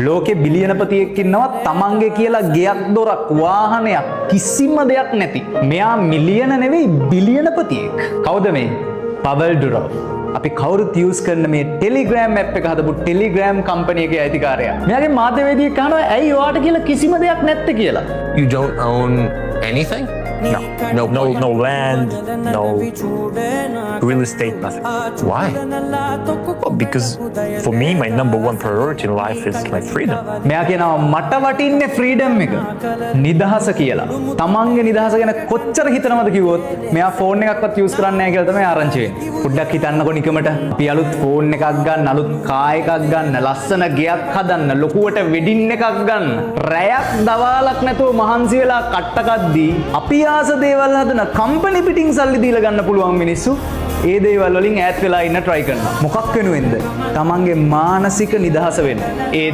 ලෝකේ බිලියනපතියෙක් ඉන්නවා තමන්ගේ කියලා ගෙයක් දොරක් වාහනයක් කිසිම දෙයක් නැති. මෙයා මිලියන නෙවෙයි බිලියනපතියෙක්. කවුද මේ? පවල් ඩුරොව්. අපි කවුරුත් යූස් කරන මේ ටෙලිග්‍රෑම් ඇප් එක හදපු ටෙලිග්‍රෑම් කම්පැනි එකේ අයිතිකාරයා. මෙයාගේ මාධ්‍යවේදියෙක් අහනවා ඇයි ඔයාට කියලා කිසිම දෙයක් නැත්තේ කියලා. You don't own anything? No land, no real estate, nothing. Why? Well, because for me, my number one priority in life is like freedom. මෙයා කියනවා මට වටින්නේ ෆ්‍රීඩම් එක. නිදහස කියලා. තමන්ගේ නිදහස ගැන කොච්චර හිතනවද කිව්වොත් මෙයා ෆෝන් එකක්වත් යූස් කරන්නේ නැහැ කියලා තමයි ආරංචි වෙන්නේ. පොඩ්ඩක් හිතන්නකො නිකමට. අපි අලුත් ෆෝන් එකක් ගන්න, අලුත් කාර් එකක් ගන්න, ලස්සන ගෙයක් හදන්න, ලොකුවට වෙඩින් එකක් ගන්න. රැයක් දවාලක් නැතුව මහන්සි වෙලා කට්ටකද්දී අපි ආස දේවල් හදන කම්පැනි පිටින් සල්ලි දීලා ගන්න පුළුවන් මිනිස්සු ඒ දේවල් වලින් ඈත් වෙලා ඉන්න try කරනවා. මොකක් වෙනුවෙන්ද? තමන්ගේ මානසික නිදහස වෙන්න. ඒ